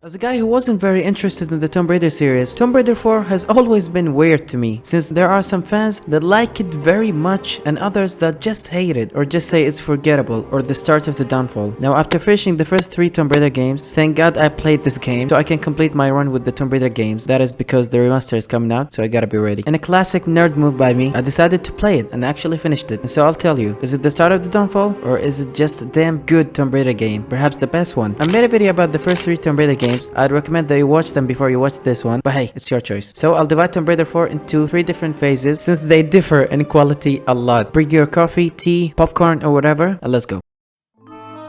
As a guy who wasn't very interested in the Tomb Raider series, Tomb Raider 4 has always been weird to me, since there are some fans that like it very much and others that just hate it or just say it's forgettable or the start of the downfall. Now after finishing the first 3 Tomb Raider games, thank god I played this game so I can complete my run with the Tomb Raider games. That is because the remaster is coming out, so I gotta be ready. In a classic nerd move by me, I decided to play it and actually finished it. And so I'll tell you, is it the start of the downfall or is it just a damn good Tomb Raider game? Perhaps the best one. I made a video about the first 3 Tomb Raider games. I'd recommend that you watch them before you watch this one, but hey, it's your choice. So I'll divide Tomb Raider 4 into 3 different phases since they differ in quality a lot. Bring your coffee, tea, popcorn or whatever and let's go.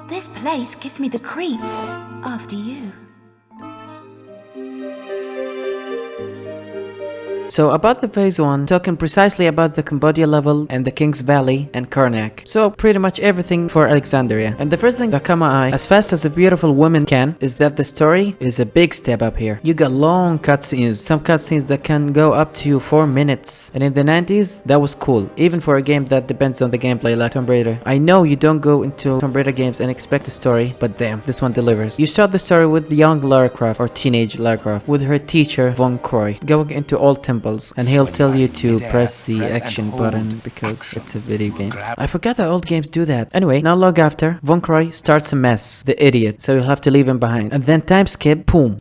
This place gives me the creeps. After you. So about the phase 1, talking precisely about the Cambodia level and the King's Valley and Karnak. So pretty much everything for Alexandria. And the first thing that caught my eye, as fast as a beautiful woman can, is that the story is a big step up here. You got long cutscenes, some cutscenes that can go up to 4 minutes. And in the 90s, that was cool, even for a game that depends on the gameplay like Tomb Raider. I know you don't go into Tomb Raider games and expect a story, but damn, this one delivers. You start the story with the young Lara Croft, or teenage Lara Croft, with her teacher, Von Croy, going into old temples. And he'll tell you to press the action button because it's a video game. I forgot that old games do that. Anyway, not long after, Von Croy starts a mess, the idiot, so you'll have to leave him behind. And then time skip, boom.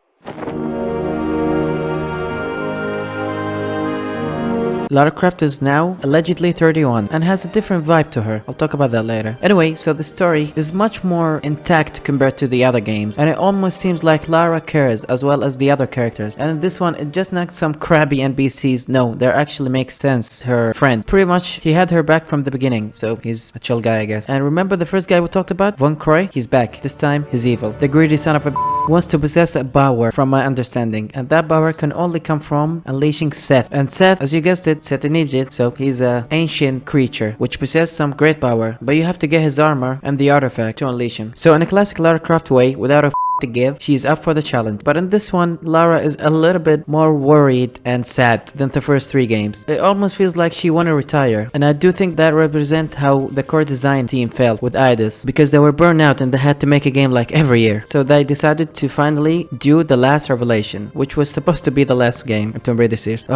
Lara Croft is now allegedly 31 and has a different vibe to her. I'll talk about that later. Anyway, so the story is much more intact compared to the other games, and it almost seems like Lara cares as well as the other characters. And in this one, it just not some crabby NPCs. No, they actually make sense. Her friend, pretty much, he had her back from the beginning, so he's a chill guy, I guess. And remember the first guy we talked about, Von Croy? He's back. This time, he's evil. The greedy son of a wants to possess a power, from my understanding, and that power can only come from unleashing Seth. And Seth, as you guessed it, set in Egypt, so he's an ancient creature which possesses some great power, but you have to get his armor and the artifact to unleash him. So in a classic Lara Croft way, without a to give, she's up for the challenge. But in this one, Lara is a little bit more worried and sad than the first 3 games. It almost feels like she want to retire, and I do think that represents how the core design team felt with Eidos, because they were burned out and they had to make a game like every year. So they decided to finally do the last revelation, which was supposed to be the last game in Tomb Raider series.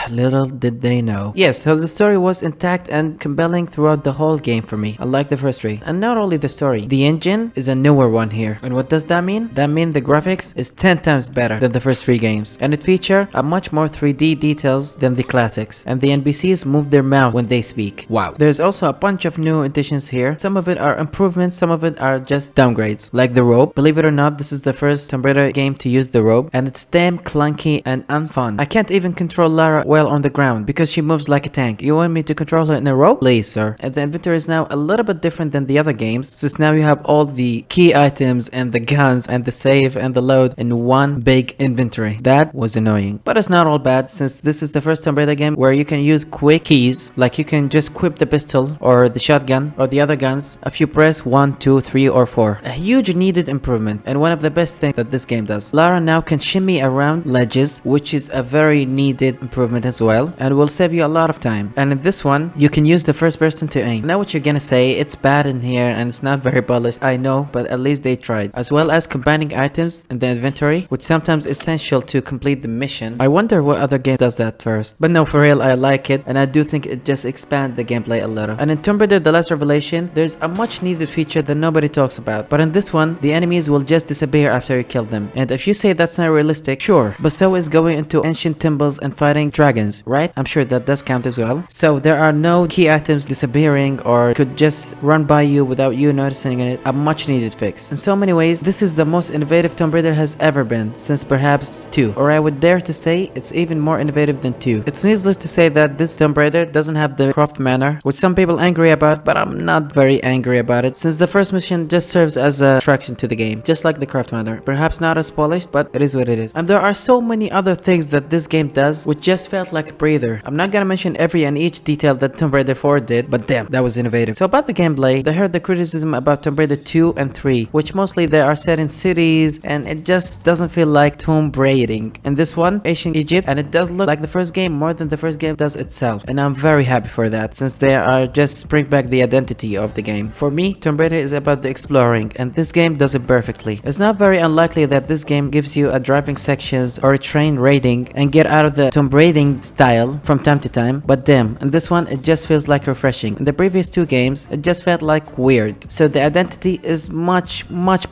Little did they know. Yes, so the story was intact and compelling throughout the whole game for me, unlike the first 3. And not only the story, the engine is a newer one here. And what does that mean? That means the graphics is 10 times better than the first 3 games, and it features a much more 3D details than the classics, and the NPCs move their mouth when they speak. Wow. There's also a bunch of new additions here. Some of it are improvements, some of it are just downgrades, like the rope. Believe it or not, this is the first Tomb Raider game to use the rope, and it's damn clunky and unfun. I can't even control Lara well on the ground because she moves like a tank. You want me to control her in a rope? Please, sir. And the inventory is now a little bit different than the other games, since now you have all the key items and the guns and the save and the load in one big inventory. That was annoying, but it's not all bad, since this is the first Tomb Raider game where you can use quick keys, like you can just equip the pistol or the shotgun or the other guns if you press 1, 2, 3 or 4. A huge needed improvement, and one of the best things that this game does. Lara now can shimmy around ledges, which is a very needed improvement as well, and will save you a lot of time. And in this one, you can use the first person to aim. Now what you're gonna say, it's bad in here and it's not very polished, I know, but at least they tried. As well as combining items in the inventory, which sometimes is essential to complete the mission. I wonder what other game does that first. But no, for real, I like it, and I do think it just expands the gameplay a little. And in Tomb Raider The Last Revelation, there's a much needed feature that nobody talks about. But in this one, the enemies will just disappear after you kill them. And if you say that's not realistic, sure, but so is going into ancient temples and fighting dragons, right? I'm sure that does count as well. So there are no key items disappearing or could just run by you without you noticing it. A much needed fix. In so many ways, this is the most innovative Tomb Raider has ever been, since perhaps 2, or I would dare to say it's even more innovative than 2. It's needless to say that this Tomb Raider doesn't have the Croft manner, which some people are angry about, but I'm not very angry about it, since the first mission just serves as a attraction to the game, just like the Croft manner. Perhaps not as polished, but it is what it is. And there are so many other things that this game does, which just felt like a breather. I'm not gonna mention every and each detail that Tomb Raider 4 did, but damn, that was innovative. So about the gameplay, I heard the criticism about Tomb Raider 2 and 3, which mostly they are set in cities cities, and it just doesn't feel like tomb raiding. In this one, ancient Egypt, and it does look like the first game more than the first game does itself, and I'm very happy for that, since they are just bring back the identity of the game. For me, Tomb Raider is about the exploring, and this game does it perfectly. It's not very unlikely that this game gives you a driving sections or a train raiding and get out of the tomb raiding style from time to time, but damn, in this one it just feels like refreshing. In the previous two games, it just felt like weird. So the identity is much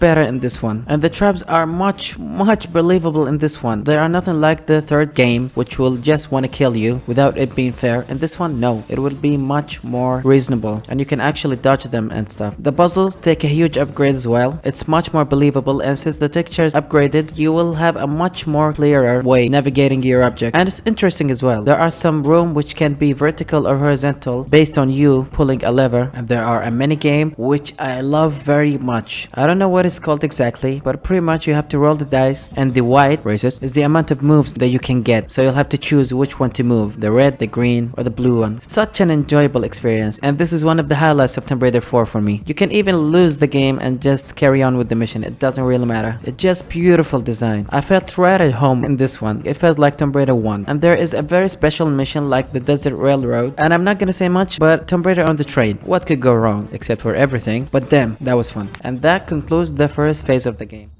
better in this one, and the traps are much believable in this one. They are nothing like the third game, which will just want to kill you without it being fair. In this one, no, it will be much more reasonable, and you can actually dodge them and stuff. The puzzles take a huge upgrade as well. It's much more believable, and since the texture is upgraded, you will have a much more clearer way navigating your object. And it's interesting as well. There are some room which can be vertical or horizontal based on you pulling a lever, and there are a mini game which I love very much. I don't know what it's called exactly, but pretty much you have to roll the dice, and the white racist is the amount of moves that you can get, so you'll have to choose which one to move, the red, the green, or the blue one. Such an enjoyable experience, and this is one of the highlights of Tomb Raider 4 for me. You can even lose the game and just carry on with the mission. It doesn't really matter. It's just beautiful design. I felt right at home in this one. It felt like Tomb Raider 1, and there is a very special mission like the Desert Railroad, and I'm not gonna say much, but Tomb Raider on the train. What could go wrong? Except for everything, but damn, that was fun. And that concludes the first phase of the game.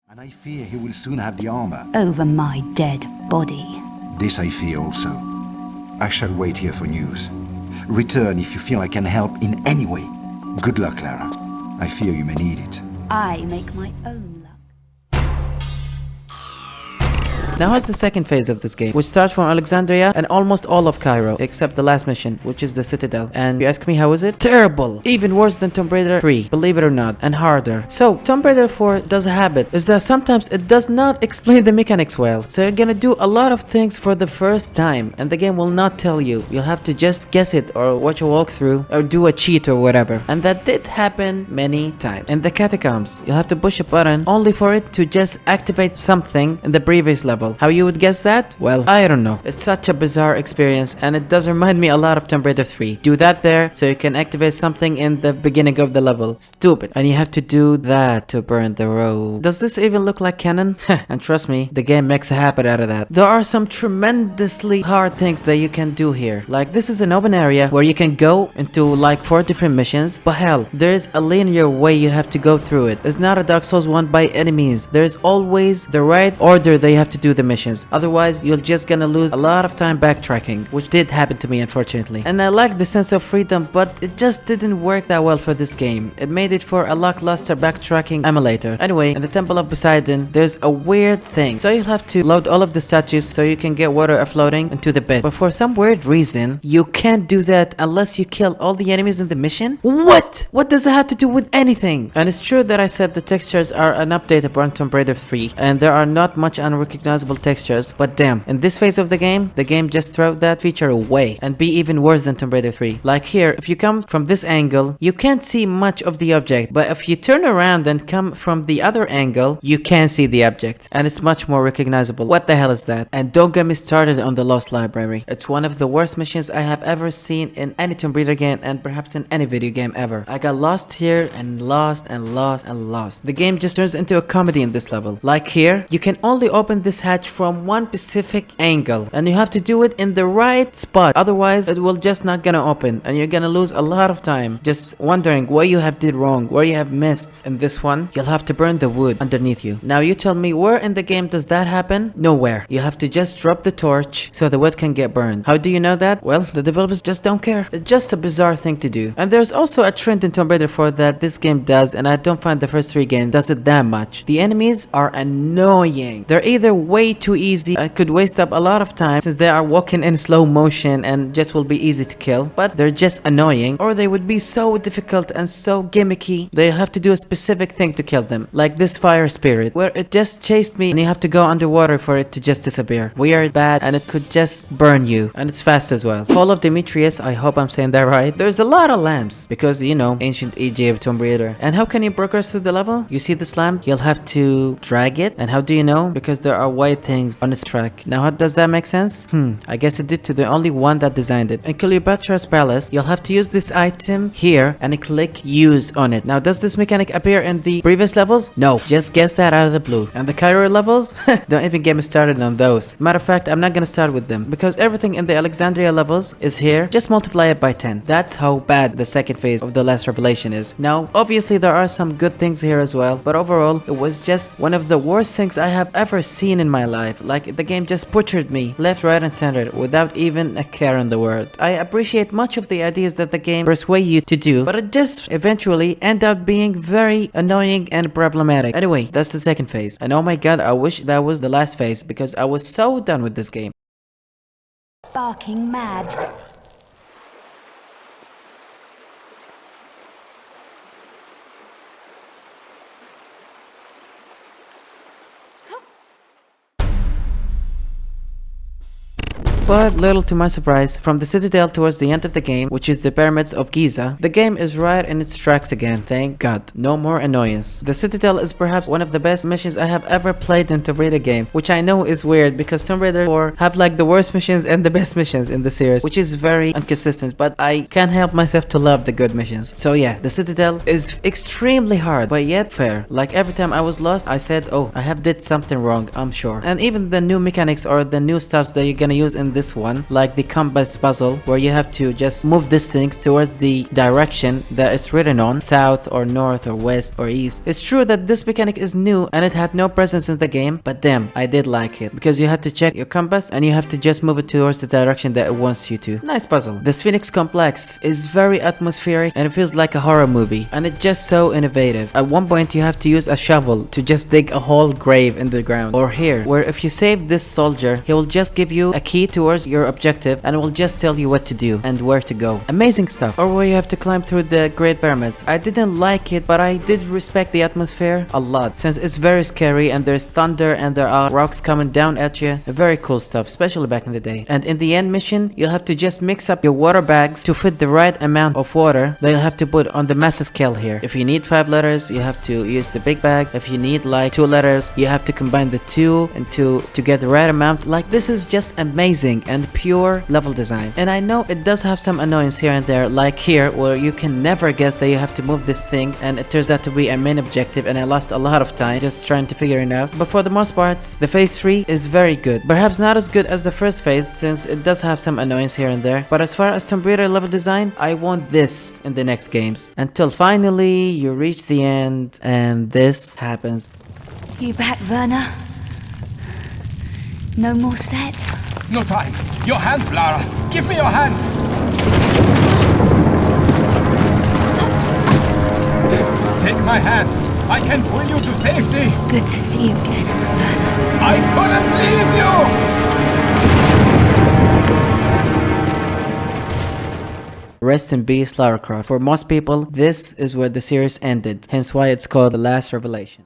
And I fear he will soon have the armor. Over my dead body. This I fear also. I shall wait here for news. Return if you feel I can help in any way. Good luck, Lara. I fear you may need it. I make my own luck. Now here's the second phase of this game, which starts from Alexandria and almost all of Cairo, except the last mission, which is the Citadel. And you ask me, how is it? Terrible! Even worse than Tomb Raider 3, believe it or not, and harder. So, Tomb Raider 4 does a habit, is that sometimes it does not explain the mechanics well. So you're gonna do a lot of things for the first time, and the game will not tell you. You'll have to just guess it, or watch a walkthrough, or do a cheat or whatever. And that did happen many times. In the catacombs, you'll have to push a button only for it to just activate something in the previous level. How you would guess that? Well, I don't know. It's such a bizarre experience, and it does remind me a lot of Tomb Raider 3. Do that there so you can activate something in the beginning of the level. Stupid. And you have to do that to burn the road. Does this even look like canon? And trust me, the game makes a habit out of that. There are some tremendously hard things that you can do here. Like, this is an open area where you can go into like 4 different missions, but hell, there is a linear way you have to go through it. It's not a Dark Souls 1 by any means. There's always the right order that you have to do the missions. Otherwise, you're just gonna lose a lot of time backtracking, which did happen to me, unfortunately. And I like the sense of freedom, but it just didn't work that well for this game. It made it for a lackluster backtracking emulator. Anyway, in the Temple of Poseidon, there's a weird thing. So you'll have to load all of the statues so you can get water floating into the pit. But for some weird reason, you can't do that unless you kill all the enemies in the mission? What? What does that have to do with anything? And it's true that I said the textures are an update upon Tomb Raider 3, and there are not much unrecognizable textures, but damn, in this phase of the game just throw that feature away and be even worse than Tomb Raider 3. Like here, if you come from this angle, you can't see much of the object, but if you turn around and come from the other angle, you can see the object, and it's much more recognizable. What the hell is that? And don't get me started on the Lost Library. It's one of the worst missions I have ever seen in any Tomb Raider game, and perhaps in any video game ever. I got lost here and lost and lost and lost. The game just turns into a comedy in this level. Like here, you can only open this hatch from one specific angle, and you have to do it in the right spot, otherwise it will just not gonna open, and you're gonna lose a lot of time just wondering what you have did wrong, where you have missed. In this one, you'll have to burn the wood underneath you. Now you tell me, where in the game does that happen? Nowhere. You have to just drop the torch so the wood can get burned. How do you know that? Well, the developers just don't care. It's just a bizarre thing to do. And there's also a trend in Tomb Raider 4 that this game does, and I don't find the first 3 games does it that much. The enemies are annoying. They're either way too easy, I could waste up a lot of time since they are walking in slow motion and just will be easy to kill, but they're just annoying, or they would be so difficult and so gimmicky that you have to do a specific thing to kill them, like this fire spirit where it just chased me and you have to go underwater for it to just disappear. Weird, bad, and it could just burn you, and it's fast as well. Hall of Demetrius, I hope I'm saying that right. There's a lot of lamps because, you know, ancient Egypt, Tomb Raider. And how can you progress through the level? You see this lamp, you'll have to drag it, and how do you know? Because there are white apply things on its track. Now how does that make sense? I guess it did to the only one that designed it. In Cleopatra's Palace, you'll have to use this item here and click use on it. Now does this mechanic appear in the previous levels? No, just guess that out of the blue. And the Cairo levels? Don't even get me started on those. Matter of fact, I'm not gonna start with them because everything in the Alexandria levels is here. Just multiply it by 10. That's how bad the second phase of the last revelation is. Now obviously there are some good things here as well, but overall it was just one of the worst things I have ever seen in my life. Like the game just butchered me left, right and center without even a care in the world. I appreciate much of the ideas that the game persuades you to do, but it just eventually end up being very annoying and problematic. Anyway, that's the second phase. And oh my god, I wish that was the last phase because I was so done with this game. Barking mad. But little to my surprise, from the Citadel towards the end of the game, which is the Pyramids of Giza, the game is right in its tracks again, thank god. No more annoyance. The Citadel is perhaps one of the best missions I have ever played in Tomb Raider game, which I know is weird because Tomb Raider 4 have like the worst missions and the best missions in the series, which is very inconsistent, but I can't help myself to love the good missions. So yeah, the Citadel is extremely hard, but yet fair. Like every time I was lost, I said, oh, I have did something wrong, I'm sure. And even the new mechanics or the new stuffs that you're gonna use in this one, like the compass puzzle where you have to just move these things towards the direction that is written on, south or north or west or east. It's true that this mechanic is new and it had no presence in the game, but damn, I did like it because you had to check your compass and you have to just move it towards the direction that it wants you to. Nice puzzle. This Phoenix complex is very atmospheric and it feels like a horror movie, and it's just so innovative. At one point you have to use a shovel to just dig a whole grave in the ground, or here where if you save this soldier, he will just give you a key towards your objective and it will just tell you what to do and where to go. Amazing stuff. Or where you have to climb through the Great Pyramids. I didn't like it, but I did respect the atmosphere a lot since it's very scary and there's thunder and there are rocks coming down at you. Very cool stuff, especially back in the day. And in the end mission, you'll have to just mix up your water bags to fit the right amount of water that you'll have to put on the massive scale here. If you need 5 letters, you have to use the big bag. If you need like 2 letters, you have to combine the 2 and to get the right amount. Like this is just amazing and pure level design. And I know it does have some annoyance here and there, like here where you can never guess that you have to move this thing and it turns out to be a main objective, and I lost a lot of time just trying to figure it out. But for the most parts, the phase 3 is very good. Perhaps not as good as the first phase since it does have some annoyance here and there, but as far as Tomb Raider level design, I want this in the next games. Until finally you reach the end and this happens. You back, Werner? No more set? No time. Your hand, Lara. Give me your hand. Take my hand. I can pull you to safety. Good to see you again, Werner. I couldn't leave you. Rest in peace, Lara Croft. For most people, this is where the series ended, hence why it's called The Last Revelation.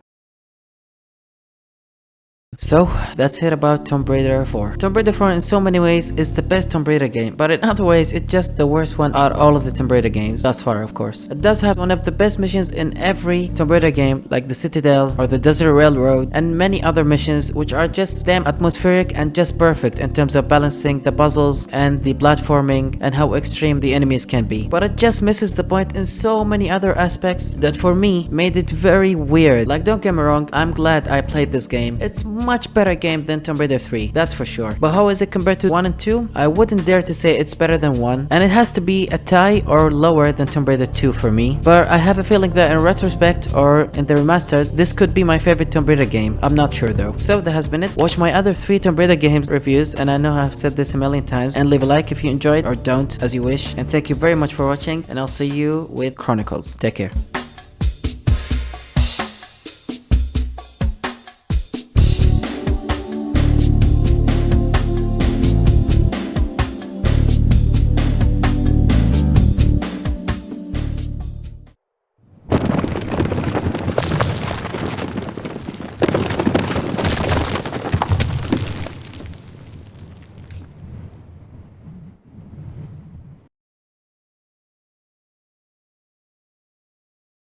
So, that's it about Tomb Raider 4. Tomb Raider 4 in so many ways is the best Tomb Raider game, but in other ways it's just the worst one out of all of the Tomb Raider games, thus far of course. It does have one of the best missions in every Tomb Raider game, like the Citadel or the Desert Railroad, and many other missions which are just damn atmospheric and just perfect in terms of balancing the puzzles and the platforming and how extreme the enemies can be. But it just misses the point in so many other aspects that for me made it very weird. Like don't get me wrong, I'm glad I played this game. It's much better game than Tomb Raider 3, that's for sure. But how is it compared to 1 and 2? I wouldn't dare to say it's better than 1, and it has to be a tie or lower than Tomb Raider 2 for me. But I have a feeling that in retrospect or in the remastered, this could be my favorite Tomb Raider game. I'm not sure though. So that has been it. Watch my other 3 Tomb Raider games reviews, and I know I've said this a million times, and leave a like if you enjoyed or don't, as you wish. And thank you very much for watching, and I'll see you with Chronicles. Take care.